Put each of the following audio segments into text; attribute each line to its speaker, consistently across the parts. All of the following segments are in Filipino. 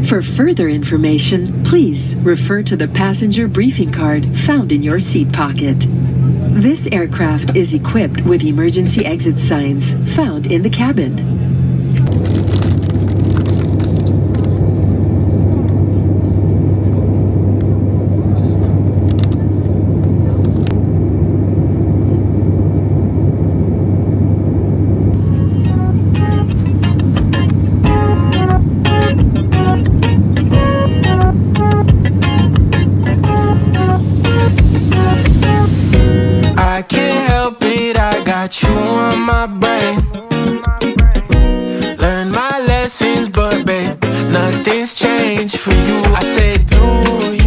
Speaker 1: For further information, please refer to the passenger briefing card found in your seat pocket. This aircraft is equipped with emergency exit signs found in the cabin.
Speaker 2: I can't help it, I got you on my brain. Learn my lessons, but babe, nothing's changed for you. I said, do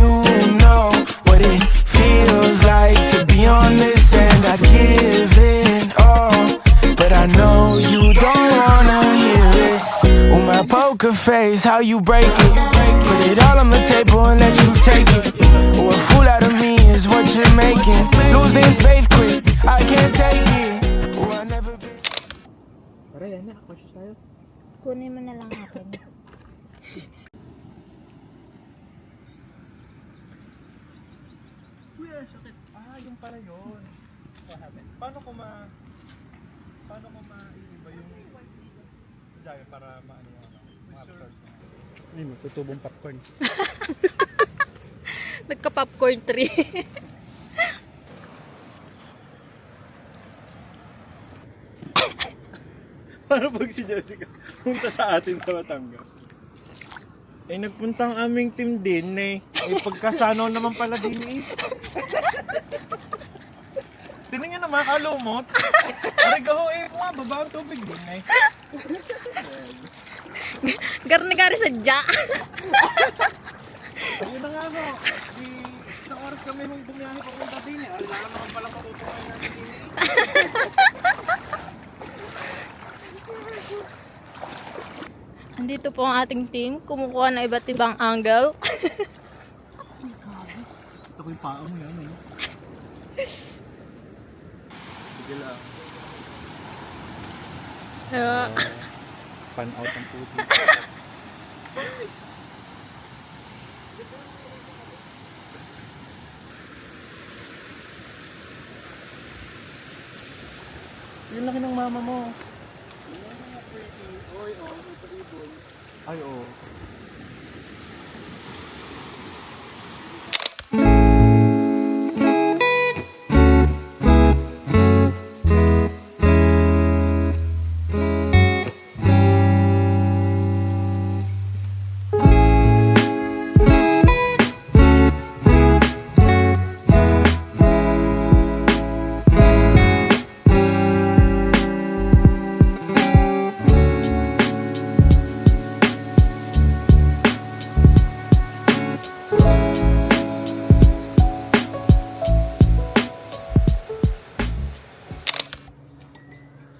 Speaker 2: you know what it feels like to be on this end? I'd give it all, but I know you don't wanna hear it. Oh, my poker face, how you break it. Put it all on the table and let you take it. Oh, a fool out of me is what you're making. Losing faith quick, I can't take it. Oh, I never been.
Speaker 3: Aray, yan na. Conscious tayo.
Speaker 4: Kunin mo na lang akin.
Speaker 3: Uy, sakit. Yung pala yun. What happened? Paano ko maiiba yung jacket para ma-absorb? Ay, matutubong popcorn.
Speaker 4: Nagka-popcorn tree.
Speaker 3: Paano pag si Jessica punta sa atin sa Batangas? Nagpuntang aming team din pagkasano naman pala din Tinan nyo naman, kalumot. Arigaho bumababa ang tubig din
Speaker 4: Garni-gari sadya.
Speaker 3: Ayun na nga isang oras kami nung bumiyahe papunta din Wala naman pala patutukan natin din
Speaker 4: Andito po ang ating team. Kumukuha ng iba't ibang angle.
Speaker 3: Ito ko yung paa mo yan Sige lang. Pan out ang puti. Yung laki ng mama mo. Ay, oo.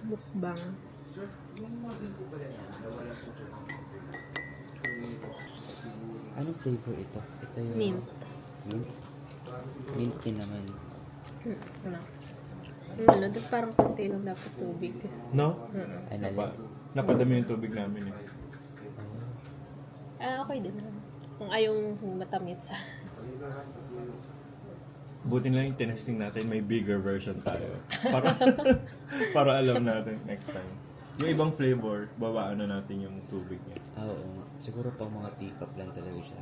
Speaker 4: Mukbang.
Speaker 5: Anong flavor ito? Ito yung...
Speaker 4: Mint.
Speaker 5: Mint? Mint din naman.
Speaker 4: Ano? Ano? Doon parang konti lang dapat tubig.
Speaker 3: No?
Speaker 5: Ay, nalim.
Speaker 3: Napadami yung tubig namin
Speaker 4: Okay din. Kung ayaw matamis.
Speaker 3: Buti na lang yung tinesting natin, may bigger version tayo. Para alam natin next time. Yung ibang flavor, babaan na natin yung tubig niya.
Speaker 5: Oo. Siguro pang mga teacup lang talaga siya.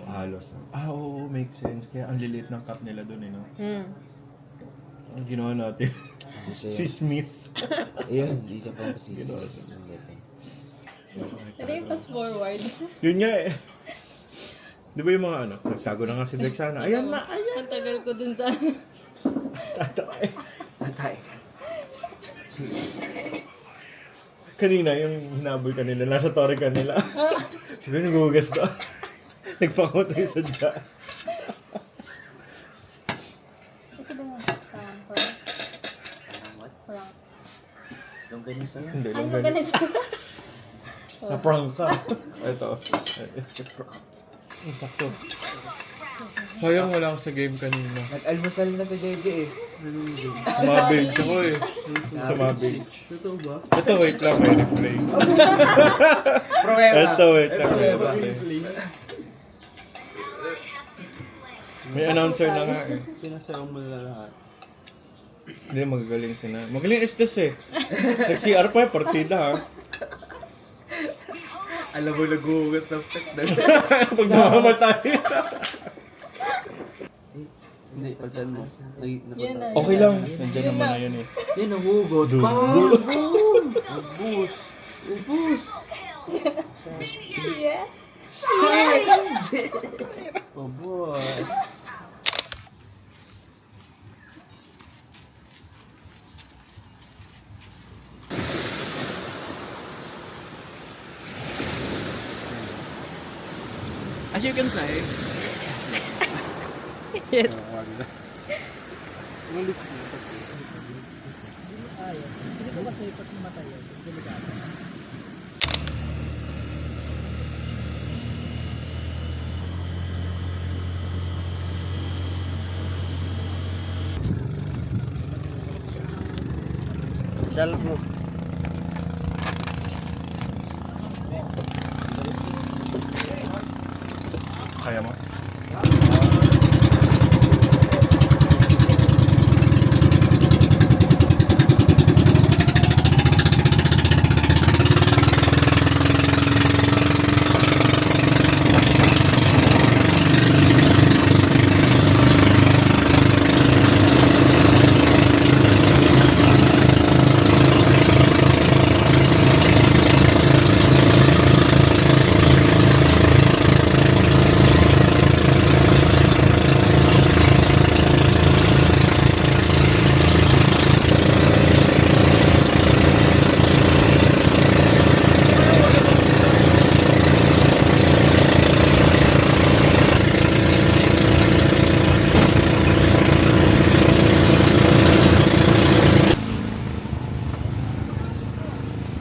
Speaker 3: Halos. Oo, makes sense. Kaya ang lilit ng cup nila doon, no? Ang ginawa natin, sismis.
Speaker 5: Ayun, hindi siya pang sismis.
Speaker 4: Ito yung fast forward.
Speaker 3: Yun nga Di ba yung mga nagtago na nga si Dex sana. Ayan na, ayan.
Speaker 4: Ang tagal ko dun sa...
Speaker 5: Tatay.
Speaker 3: Kanina, yung hinabol kanila, nasa tore kanila. Siguro nagugas na. Nagpakamot tayo sa dya.
Speaker 4: Ito ba yung prank?
Speaker 5: Longganisa yan.
Speaker 3: Hindi,
Speaker 4: Ay,
Speaker 3: lang
Speaker 4: ganito.
Speaker 3: Na-prank ka. Ito. Sakto. Sayang wala ako sa game kanina.
Speaker 5: Nag-almusal na to JJ eh.
Speaker 3: Sumabage ako eh. Sumabage.
Speaker 5: Totoo ba?
Speaker 3: Ito, wait lang. May replay.
Speaker 5: Pruweba.
Speaker 3: Ito, wait lang. May
Speaker 5: Pruweba.
Speaker 3: replay. May announcer na nga eh.
Speaker 5: Sinasayaw mo na lahat.
Speaker 3: Hindi, magagaling sila. Magaling Estes eh. Nag-CR pa eh, partida ha.
Speaker 5: Alam mo, nag-uugat ng pet na.
Speaker 3: Pag namamatay.
Speaker 5: Hindi, pagtan mo.
Speaker 4: Yan na.
Speaker 3: Okay lang. Nandiyan naman na yun eh.
Speaker 5: Yan, nahugot.
Speaker 3: Dugo.
Speaker 5: Ubus. Ubus.
Speaker 4: Yes.
Speaker 5: Oh boy. As you can say,
Speaker 4: Yes.
Speaker 5: dal mo.
Speaker 3: Kaya mo?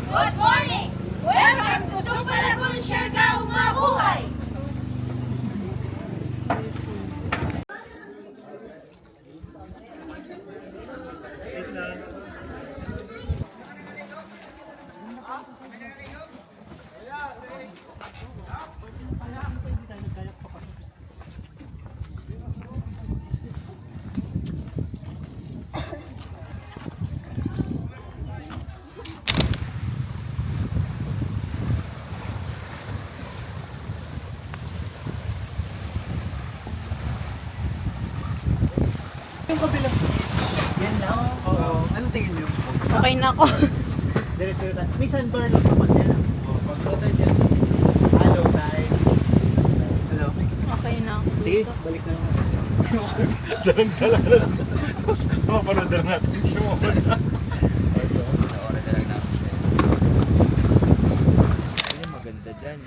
Speaker 6: Good morning! Welcome to Super Lagoon, Siargao, Mabuhay!
Speaker 5: Anong tingin niyo?
Speaker 4: Okay na ako.
Speaker 5: Diretso na. May sandbar lang naman siya. Pagpunta tayo dyan. Hello, tayo. Hello.
Speaker 4: Okay na ako.
Speaker 5: Sige, balik na naman.
Speaker 3: Mapanood na natin siya mo.
Speaker 5: Oras na lang natin. Ano yung maganda dyan?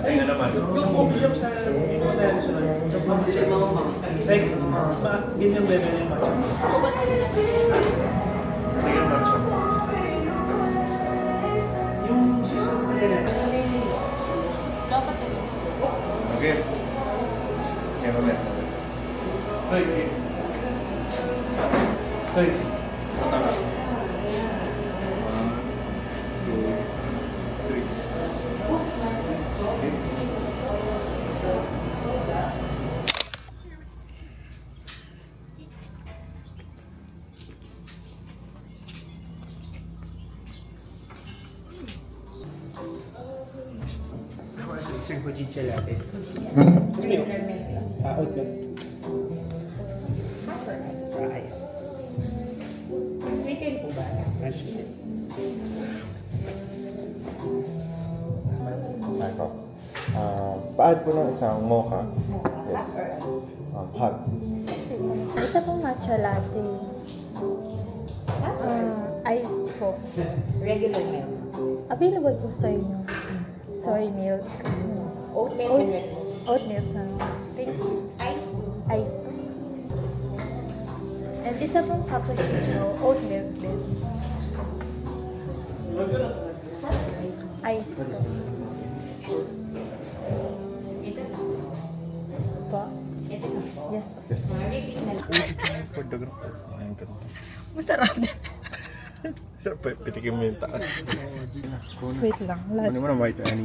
Speaker 3: Ayun naman.
Speaker 7: Yung coffee shop sa like, ganyan ba yun yung matcha?
Speaker 3: Tingin ba siya?
Speaker 7: Yung
Speaker 3: Okay. Kaya mo meron.
Speaker 7: Hoy, hoy.
Speaker 3: Punta ka. 1, 2, 3.
Speaker 7: Isang kuchicha latte. Ano yun? Oat milk. Rice. Sweeten po ba? Sweeten.
Speaker 3: Ako. Pa-add po ng isang mocha. Yes. Hot.
Speaker 8: Isa pong matcha latte. Ice po.
Speaker 9: Regular milk.
Speaker 8: Available po sa inyo. Soy milk.
Speaker 9: Oat milk and
Speaker 8: Oat milk na.
Speaker 9: ice.
Speaker 8: Ice. And isa pong cappuccino, oat milk din. Ice po.
Speaker 9: Ito na.
Speaker 8: Po?
Speaker 9: Ito na po.
Speaker 8: Yes po.
Speaker 9: Repeat na lang.
Speaker 3: Photograph. Ayun ka.
Speaker 8: Masarap din.
Speaker 3: Sir, pitikin mo yung taas.
Speaker 8: Wait lang. Last.
Speaker 3: Ano mo na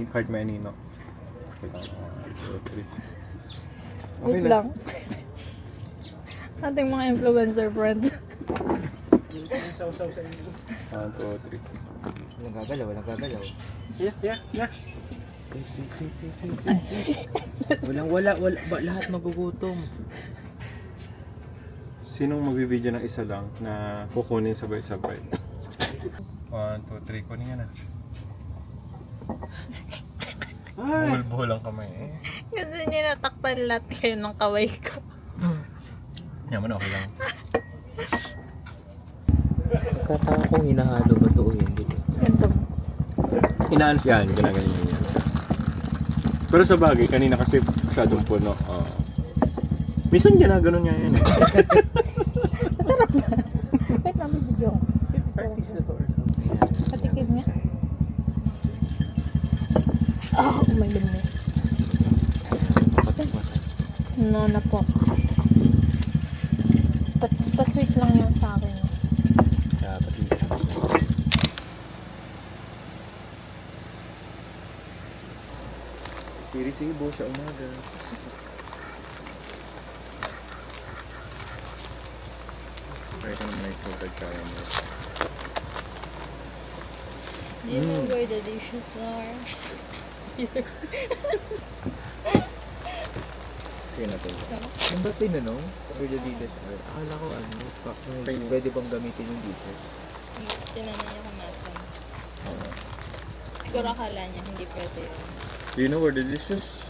Speaker 3: kahit may anino.
Speaker 8: Wait lang. Ating mga influencer friends.
Speaker 3: 1, 2, 3.
Speaker 5: Walang gagalaw, walang gagalaw.
Speaker 7: Yeah.
Speaker 5: Wala, lahat magugutom.
Speaker 3: Sinong magbibideo ng isa lang na kukunin sabay-sabay? 1, 2, 3. Kunin nga na. Buhol-buhol ang kamay eh.
Speaker 8: Kasi niya natakpan lahat kayo ng kaway ko.
Speaker 3: Yaman, okay lang.
Speaker 5: Tataka kung hinahalo ba ito o hindi.
Speaker 8: Ganito.
Speaker 3: Inaan yan, ginaganyan yan. Pero sa bagay, kanina kasi masyadong puno. Minsan ginaganon niya yan eh.
Speaker 8: Masarap na. Wait lang, may video.
Speaker 5: Artist na to or something.
Speaker 8: Patikim niya. Oh my goodness. No na po. Pa-sweet lang yung sa akin.
Speaker 3: Siri-sibo sa umaga. Try ko naman yung sotag kaya mo.
Speaker 8: Do you know where the dishes are?
Speaker 3: Sige na to.
Speaker 5: Ang ba't tinanong? Where the dishes are? Akala ko pwede bang gamitin yung dishes?
Speaker 8: Tinanong niya kung nasan. Siguro akala niya hindi pwede yun.
Speaker 3: Do you know where the dishes?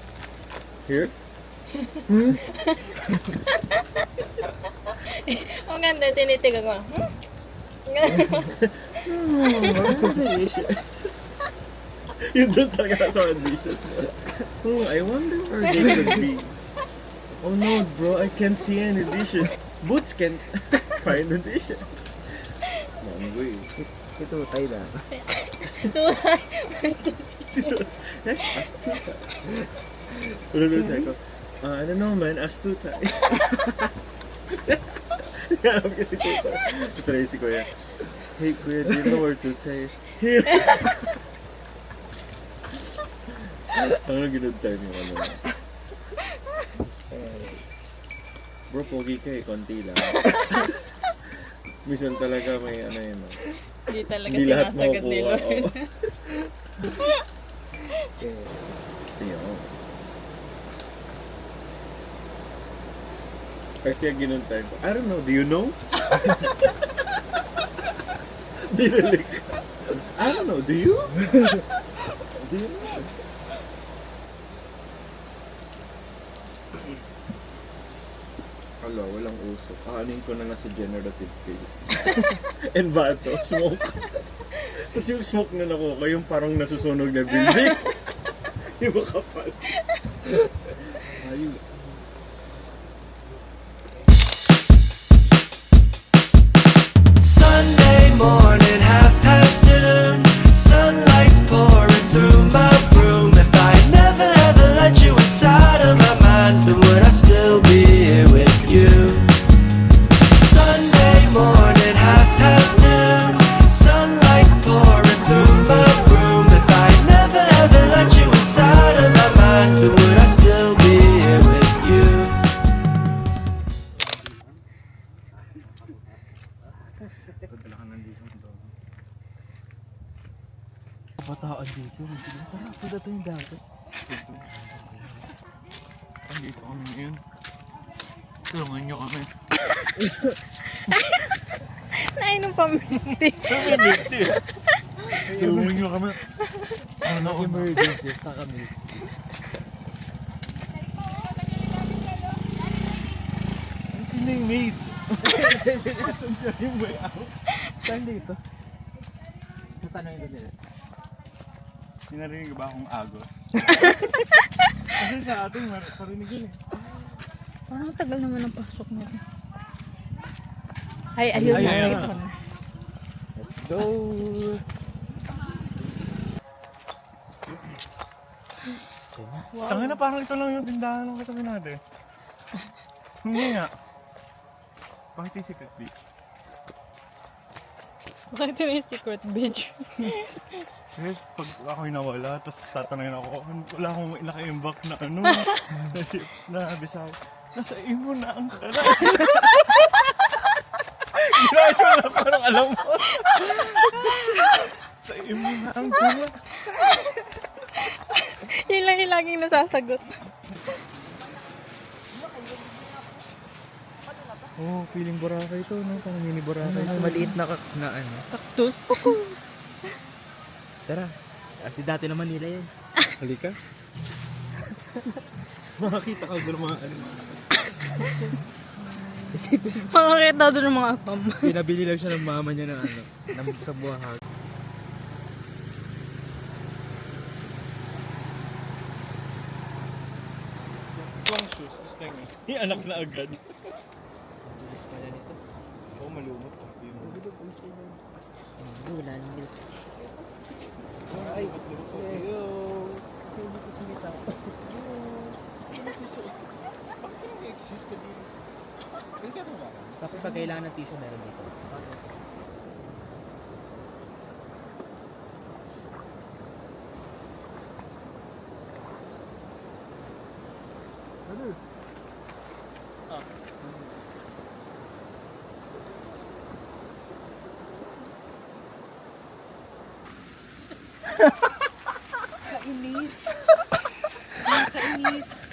Speaker 3: Here?
Speaker 8: Ang ganda, tinitigan ko.
Speaker 3: Yun doon talaga sa mga dishes. I wonder where they could be. Oh no, bro, I can't see any dishes. Boots can't find the dishes. Manggoy.
Speaker 5: Ito, tayo lang.
Speaker 3: Let's ask Tuta. Wala na siya ko. I don't know man, ask Tuta. Alam ko si Tuta. Ito na si Kuya. Hey Kuya, do you know where Tuta is? Here! Ano ginood time yung ano? Bro, pogi ka eh, konti lang. Minsan talaga may ano yun.
Speaker 8: Hindi talaga
Speaker 3: Hindi lahat
Speaker 8: sinasagot ni
Speaker 3: makukuha.
Speaker 8: Lord.
Speaker 3: Ayun. Kaya ginoon time ko. I don't know, do you know? Binalik. I don't know, do you? Do you know? Hala, walang usok. Aanin ko na lang sa generative field. And bato, smoke. Tapos yung smoke na nakuha, yung parang nasusunog na building. Yung makapal. Ayun.
Speaker 2: Sunday morning, noon. Sunlight's pouring through my room. If I never ever let you inside of my mind, then would I still be here with you? Sunday morning, noon. Sunlight's pouring through my room. If I never ever let you inside of my mind, then would I still be here with you?
Speaker 5: Kabataan dito. Parang tulad na yung dagat.
Speaker 3: Dito kami ngayon. Tulungan nyo kami.
Speaker 8: Nainom pamilya.
Speaker 3: Tulungan nyo kami. Ano ako?
Speaker 5: Emergency na kami.
Speaker 3: Ang kining maid. Yung way out.
Speaker 5: Saan dito? Tatanungin ko nila.
Speaker 3: Sinarinig ba akong agos? Kasi sa atin, parinig yun eh.
Speaker 8: Parang tagal naman ang pasok nila. Ay, ayun
Speaker 3: Ay,
Speaker 8: na.
Speaker 3: ayun
Speaker 8: Ito
Speaker 3: na.
Speaker 8: na.
Speaker 3: Let's go! Tangina na, parang ito lang yung tindahan ng katabi natin. Hindi nga. Bakit yung secret beach?
Speaker 8: Bakit yun yung secret beach?
Speaker 3: Yes, pag ako'y nawala, tapos tatanungin ako, wala akong naka-imbak na ano, na chips na bisay. Nasa imo na ang kara. Ginagawa na parang alam mo. Sa imo na ang kara.
Speaker 8: Yun lang yung laging nasasagot.
Speaker 3: Oh, feeling Boracay ito, no? Parang mini Boracay ito.
Speaker 5: Maliit na ano.
Speaker 8: Cactus.
Speaker 5: Tara. At dati naman nila yan.
Speaker 3: Halika. Makakita ka doon mga ano.
Speaker 8: Makakita doon ng mga apam.
Speaker 5: Pinabili lang siya ng mama niya ng ano. Sa buhang.
Speaker 3: Long shoes, gusto niya. Yung anak na agad.
Speaker 5: Bilis pala nito.
Speaker 3: Oo, malumot.
Speaker 5: Wala nang milk.
Speaker 3: Ay, yo.
Speaker 5: Hindi ko sumita.
Speaker 3: Exist ka dito. Hindi ka ba?
Speaker 5: Tapos pag kailangan ng tissue meron dito.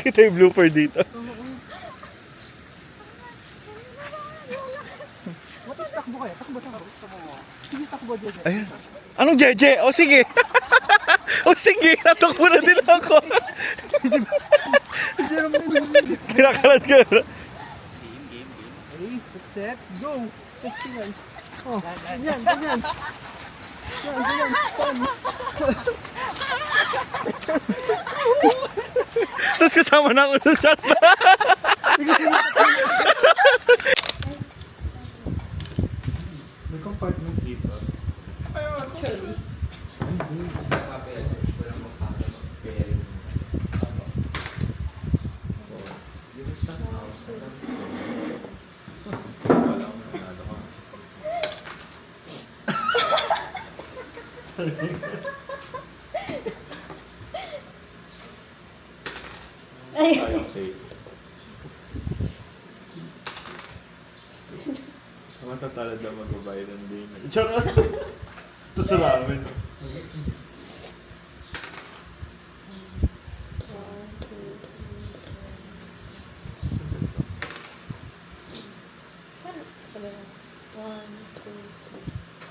Speaker 3: Kita yung blooper dito.
Speaker 5: Takbo kayo. Takbo. Sige, takbo dyan.
Speaker 3: Ayan. Anong jeje? O sige. O sige, natakbo na din ako. Kinakalat ka.
Speaker 5: Ready, set, go! Experience. Oh, ganyan, ganyan. Ganyan, fun.
Speaker 3: Tapos kasama na ako sa shot. May compartment dito.
Speaker 8: Ay.
Speaker 3: Okay. Matatalad na magbabayad ng din. Charot! Ito sa ramen.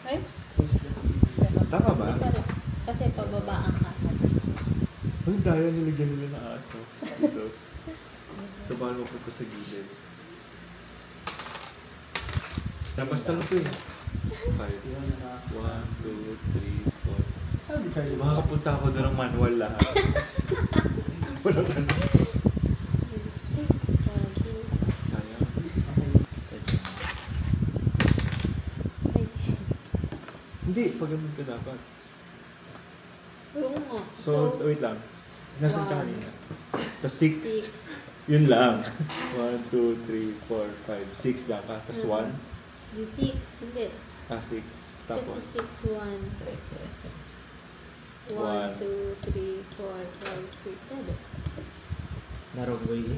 Speaker 8: Ay?
Speaker 3: Tama ba?
Speaker 8: Kasi pababa ang kasat.
Speaker 3: Ang daya nilagyan nila ng aso. Dito. Sabahan mo punta sa gilid. Basta lang ito eh. 5. 1, 2, 3, 4. Makakapunta ako doon ng manual lahat. Wala ka na. Sayang. Hindi, pag ganun ka dapat.
Speaker 8: Oo nga.
Speaker 3: So, wait lang. Nasaan ka kanina? Tapos 6. Yun lang. 1, 2, 3, 4, 5, 6 lang ka. Tapos 1.
Speaker 8: Di 6, hindi.
Speaker 3: 6. Tapos
Speaker 8: 6, 1. 1, 2, 3, 4, 5, 6, 7.
Speaker 5: Narongway.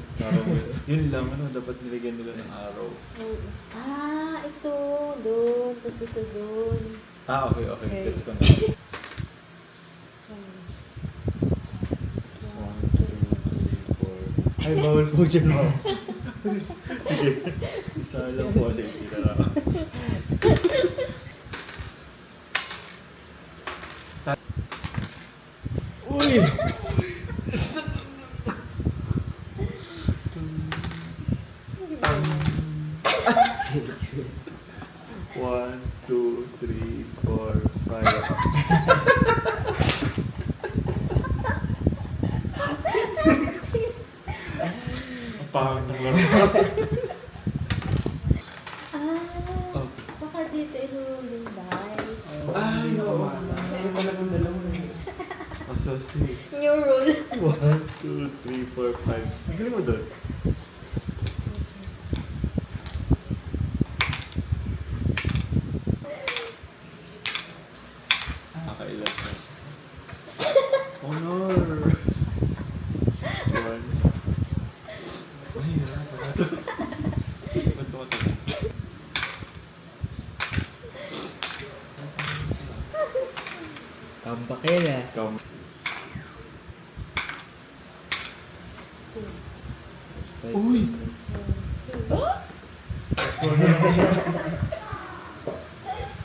Speaker 3: Yun lang, ano, dapat nilagyan nila ng arrow.
Speaker 8: Ah, ito. Doon. Tapos ito doon.
Speaker 3: Ah, okay, okay.
Speaker 8: Okay.
Speaker 3: Gets ko na. 1, 2, 3, 4. Ay, bawal po dyan, ma'am. Sige. Isa lang po kasi hindi na ako. Uy! 1, 2, 3, 4, 5. 6. Ang pangit ng laro.
Speaker 8: Ah, baka dito i-rolling dice.
Speaker 3: Ay, oo. Oh, so 6.
Speaker 4: New rule.
Speaker 3: 1, 2, 3, 4, 5. Ang galing mo doon. Nakailan ka. Honor! 1. Ay, wala. Ito ka tayo.
Speaker 5: Kampakil ah.
Speaker 3: Ikaw. Uy!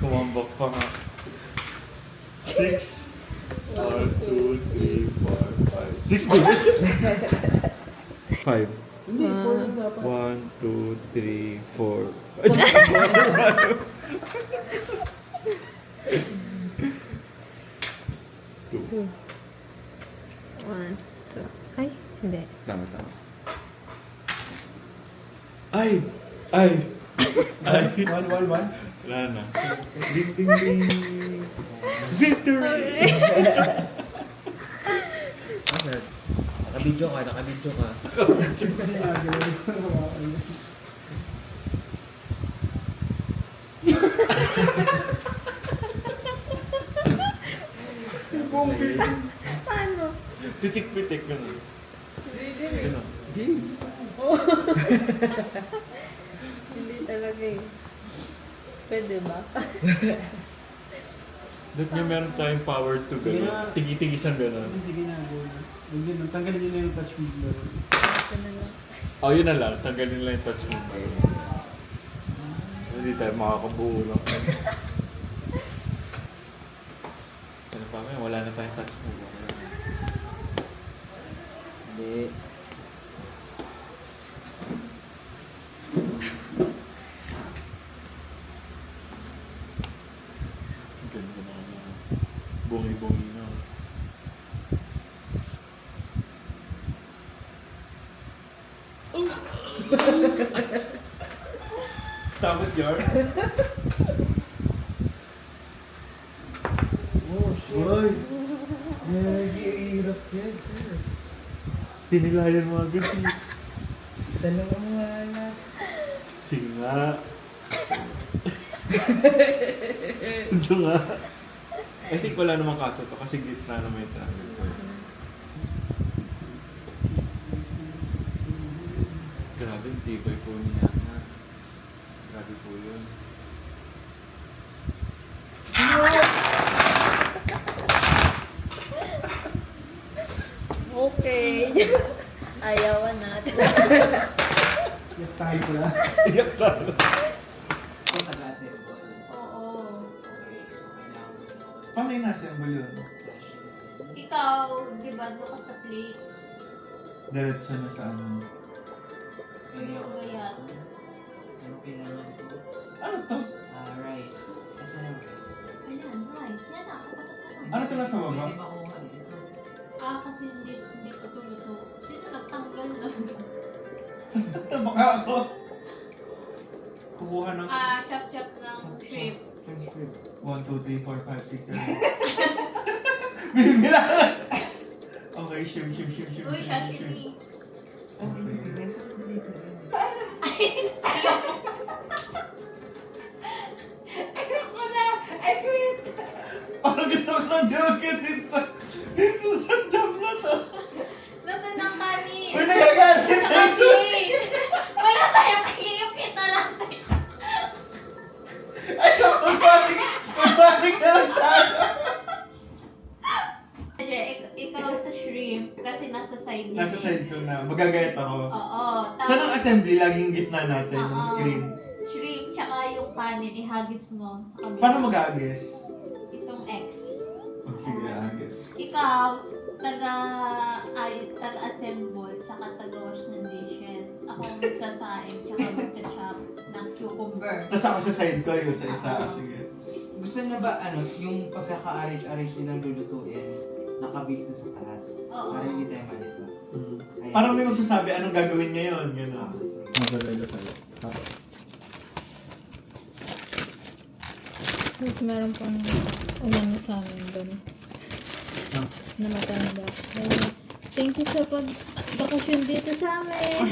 Speaker 3: Kumambak pa nga. 6. 1, 2, 3, 4, 5. 6 din. 5.
Speaker 5: Hindi, 4 na dapat.
Speaker 3: 1, 2, 3, 4. 2.
Speaker 4: 1, 2. Ay, hindi.
Speaker 3: Tama. Ay! Ay! Ay!
Speaker 5: 1, 1, 1.
Speaker 3: Wala na. Ding, ding, ding. Victory!
Speaker 5: Nakabidyo ka.
Speaker 4: Paano?
Speaker 3: Pitik-pitik gano'n. Gano'n.
Speaker 4: Hindi talaga eh. Pwede ba?
Speaker 3: Doon nga meron tayong power to
Speaker 5: Sige
Speaker 3: gano'n.
Speaker 5: na.
Speaker 3: Tigi-tigisan gano'n.
Speaker 5: Sige na, go na. Tanggalin nyo na yung touch move na.
Speaker 4: Ito na lang.
Speaker 3: Oh, yun na lang. Tanggalin lang yung touch mo. Hindi tayo makakabuo lang. Ano pa kaya? Wala na tayong touch mo.
Speaker 5: Hindi.
Speaker 3: Ganda na kanya. Bungi-bungi na. Takot yun?
Speaker 5: Oh, shit. Uy! Nag-iirap yan, sir.
Speaker 3: Pinilayan mo agad.
Speaker 5: Isa lang ang wala.
Speaker 3: Sige nga. Ito nga. I think wala namang kaso to kasi gitna naman yung travel ko. Grabe, yung tibay po niya. Grabe po yun.
Speaker 4: Okay. Ayawan natin.
Speaker 5: Yak tayo ko lang.
Speaker 3: Iyak lalo.
Speaker 8: Oo.
Speaker 5: Paano yung nasa-assemble yun?
Speaker 8: Ikaw, di ba, doon ka sa plate?
Speaker 3: Diretso na sa ano.
Speaker 8: Hindi ko gayat.
Speaker 5: Ano to?
Speaker 9: Rice. Asan ang rice?
Speaker 8: Ayan, nice. Yan na.
Speaker 5: Ano to nasa baba?
Speaker 9: Hindi makuha dito.
Speaker 8: Kasi hindi ko tuluto. Sino nagtanggal na?
Speaker 5: Baka ako.
Speaker 3: Kukuha ng...
Speaker 8: Chop-chop ng shrimp.
Speaker 3: 1, 2, 3, 4, 5, 6, 7.
Speaker 5: Binibilangan!
Speaker 3: Okay, shim.
Speaker 8: Uy, sashimi. Ayoko na! I quit!
Speaker 3: Parang gusto ko lang diwagin dito sa job na to.
Speaker 8: Nasaan ang kanin?
Speaker 3: Uy, nagagalit na yung sushi.
Speaker 8: Wala tayong pag-iip. Kita lang tayo.
Speaker 3: Ayaw, magbalik na lang tayo.
Speaker 8: Ikaw sa shrimp kasi nasa side niya.
Speaker 3: Nasa side ko na, magagayat ako.
Speaker 8: Oo.
Speaker 3: Saan ang assembly? Laging gitna natin, yung
Speaker 8: Oo.
Speaker 3: screen.
Speaker 8: Shrimp tsaka yung kanin, ihagis mo sa kabila.
Speaker 3: Paano mag-agis?
Speaker 8: Itong X.
Speaker 3: Oh, sige, agis.
Speaker 8: Ikaw, taga-assemble tsaka taga-wash ng dishes. Ako magsasaing tsaka magcha-chop
Speaker 6: ng cucumber.
Speaker 3: Tapos ako sa side ko, yung sa isa. Sige.
Speaker 9: Gusto niya ba, ano, yung pagkaka-arrange nilang lulutuin, nakabase dun sa taas?
Speaker 6: Oo.
Speaker 9: Para hindi tayo malito. Ayan.
Speaker 3: Parang may magsasabi anong gagawin niya yun. Gano'n.
Speaker 9: Ah, sige.
Speaker 4: Tapos meron pang umano sa amin doon. Na matanda. Ayun. Thank you sa pag-bakasyon dito sa amin.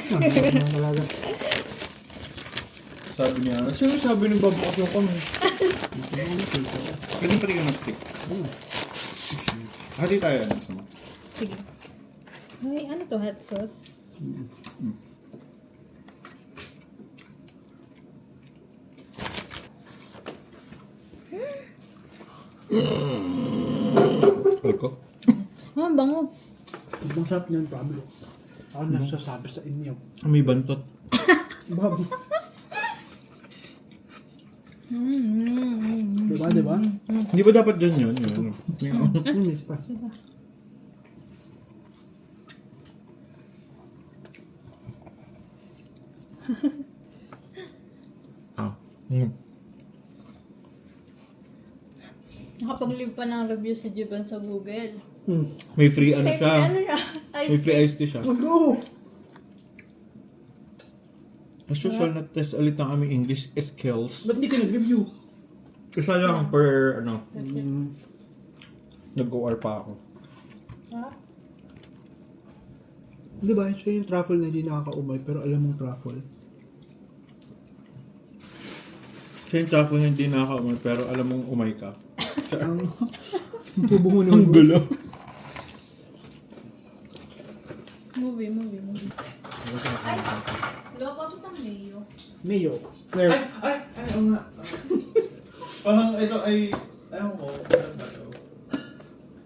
Speaker 3: Sabi niya, sino sabi ng babakasyon kami? Pwede pati ka na stick. Hati tayo, ano sama?
Speaker 4: Sige. Ay, ano to? Hot sauce?
Speaker 3: Ko?
Speaker 4: Oh, bango.
Speaker 7: Ang sarap niyan, Pablo. Ako nasasabi sa inyo.
Speaker 3: May bantot.
Speaker 7: Babi. Diba?
Speaker 3: Hindi ba dapat dyan yun?
Speaker 7: Miss pa.
Speaker 4: Nakapag-leave pa ng review si Jiban sa Google.
Speaker 3: May free ano siya.
Speaker 4: Ano yan?
Speaker 3: May free iced tea siya.
Speaker 7: Ano?
Speaker 3: As usual, na-test ulit ang aming English skills.
Speaker 7: Ba't hindi ka nag-review?
Speaker 3: Isa lang per, nag-OR pa ako.
Speaker 4: Ha?
Speaker 7: Diba, siya yung truffle na hindi nakakaumay, pero alam mong truffle.
Speaker 3: Siya yung truffle na hindi nakakaumay, pero alam mong umay ka.
Speaker 7: Ang bubungo ng
Speaker 3: Ang gulo.
Speaker 4: Movie.
Speaker 6: Ay, loko ko ng mayo.
Speaker 7: Mayo. Where?
Speaker 3: Ay, oo nga. Parang ito ay, ayaw ko,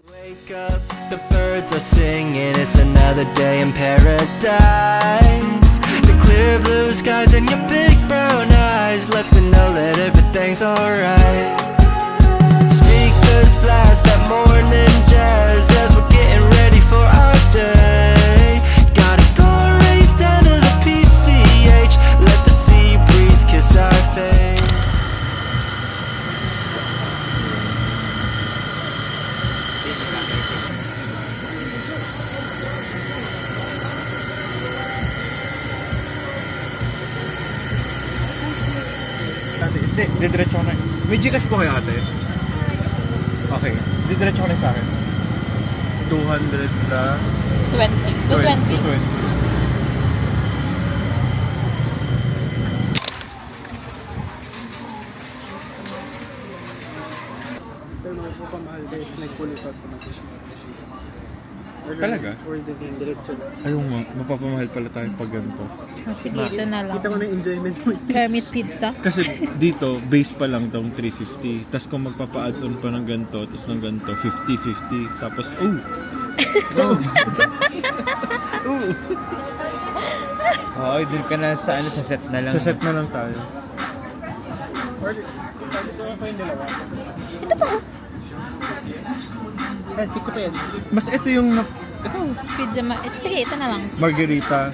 Speaker 2: Wake up, the birds are singing, it's another day in paradise. The clear blue skies and your big brown eyes lets me know that everything's alright. Speakers blast that morning jazz as we're getting ready for our day. Gotta go race down to the PCH, let the sea breeze kiss our face.
Speaker 3: Ate, hindi, didiretso ko na. May Gcash po kayo ate? Okay, didiretso ko na sa akin. 200 plus...
Speaker 4: 20. 220.
Speaker 7: Pero magpapamahal dahil nag-fully customer.
Speaker 3: Talaga?
Speaker 7: Order yung diretso na.
Speaker 3: Ayaw nga, mapapamahal pala tayo pag ganito.
Speaker 4: Sige, ito na lang.
Speaker 7: Kita ko na yung enjoyment mo.
Speaker 4: Kermit pizza.
Speaker 3: Kasi dito, base pa lang tong 350. Tapos kung magpapa-add-on pa ng ganito, tapos ng ganito, 50-50. Tapos,
Speaker 9: Oo, dun ka na sa ano, sa set na lang.
Speaker 3: sa set na lang tayo.
Speaker 7: Order. Ito pa yung dalawa. Yan, pizza pa yan.
Speaker 3: Mas ito yung, ito,
Speaker 4: Pizza sige, ito na lang.
Speaker 3: margarita,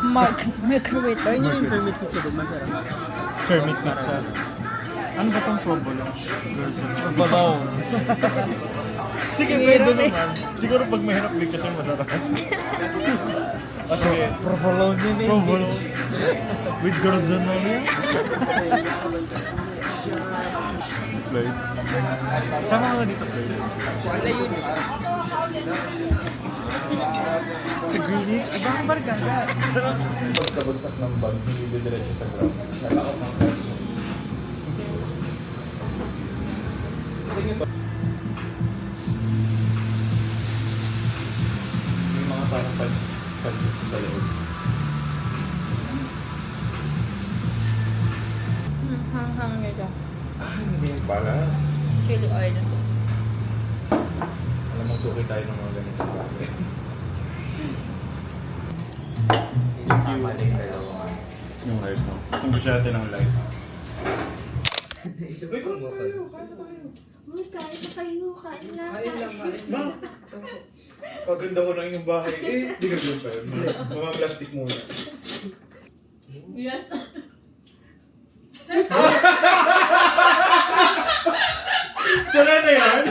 Speaker 4: Margarita.
Speaker 7: Try nyo yung permit pizza doon, masarap.
Speaker 3: Kermit pizza. Ano ba itong provolone? Provolone. Sige, pwede naman. Siguro pag mahirap din kasi masarap. Sige, provolone yun eh. Provolone. With gordanolia. Floyd. Sama ka nga dito, Floyd.
Speaker 9: Wala yun.
Speaker 3: Sa Greenwich? Ay, baka bargada. Pagkabagsak ng bag, hindi diretso sa ground. Nalakot ng kaso. Sige ba? May mga parang pansit sa loob.
Speaker 4: Hanghang nito.
Speaker 3: Ah, hindi pala.
Speaker 4: Chili oil.
Speaker 3: Alam mong suki tayo ng mga ganito bagay. Yung light, no? Kung gusto natin ng light. Uy, kain na kayo.
Speaker 6: Uy, kain na kayo. Kain na.
Speaker 3: Ma! Kaganda ko ng inyong bahay. Eh, di ka pa yun. Mga plastic muna.
Speaker 6: Yes.
Speaker 3: Sira na yan?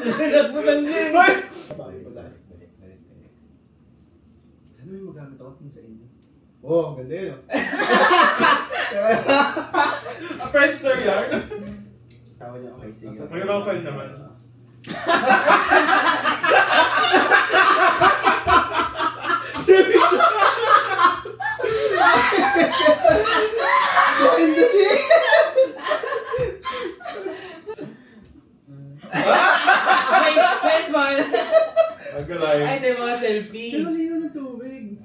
Speaker 3: Nagputan din.
Speaker 9: Ano yung magamit ako dun sa inyo?
Speaker 3: Oh, ganda yun. Friendster yan.
Speaker 5: Tawa niya, okay, sige.
Speaker 3: May rockal naman.
Speaker 9: Wait, smile!
Speaker 3: Nagkalay.
Speaker 9: Ay, ito yung mga selfie.
Speaker 5: Pero lino ng tubig.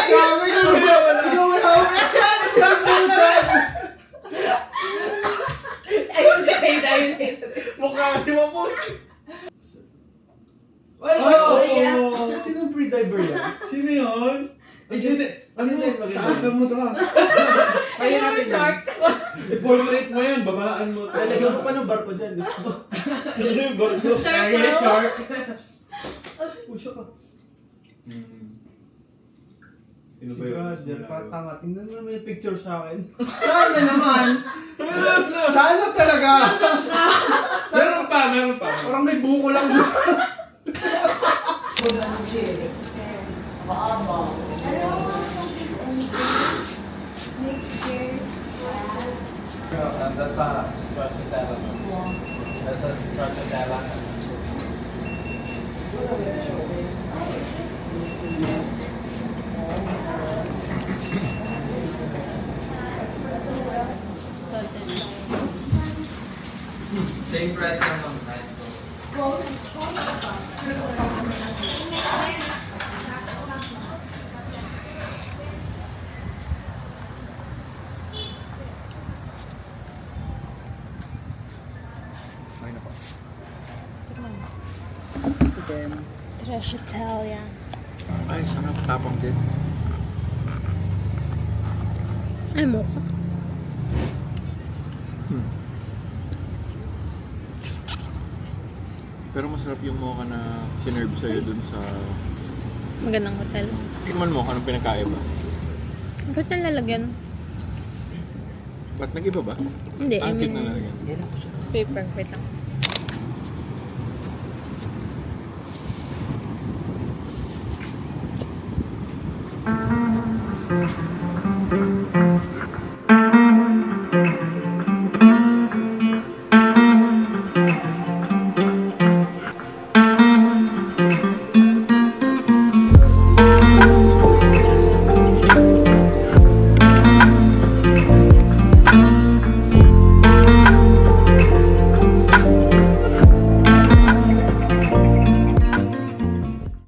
Speaker 3: Grabe ka wala.
Speaker 5: Ikaw may hawak.
Speaker 9: Ayun, say.
Speaker 3: Mukha kasi mo.
Speaker 5: Sinong pre-diver yan?
Speaker 3: Sino yun?
Speaker 5: Ano yun?
Speaker 3: Taasan mo to ha.
Speaker 5: Kaya natin yan.
Speaker 3: I-portrait mo yan, babaan mo to.
Speaker 5: Lalagyan ko pa ng barko dyan. Gusto mo?
Speaker 3: Ano yung barko? Kaya shark.
Speaker 5: Puso ka.
Speaker 3: Sino
Speaker 5: Si
Speaker 3: ba yun?
Speaker 5: Brother, patanga. Tingnan mo naman yung picture sa akin. Sana naman! Sana talaga!
Speaker 3: Meron pa.
Speaker 5: Parang may buko lang gusto.
Speaker 9: That's a stracciatella. That's a stracciatella. Same price lang ang price ko.
Speaker 4: Stracciatella.
Speaker 3: Ay, sarap. Tapang din.
Speaker 4: Ay, mocha.
Speaker 10: Pero masarap yung mocha na sinerve sa'yo dun sa...
Speaker 4: Magandang hotel.
Speaker 10: Tikman mo kung anong pinagkaiba.
Speaker 4: Bakit na lalagyan?
Speaker 10: Ba't nag-iba ba?
Speaker 4: Hindi, I
Speaker 10: Pancake
Speaker 4: mean,
Speaker 10: na lalagyan.
Speaker 4: paper. Wait lang.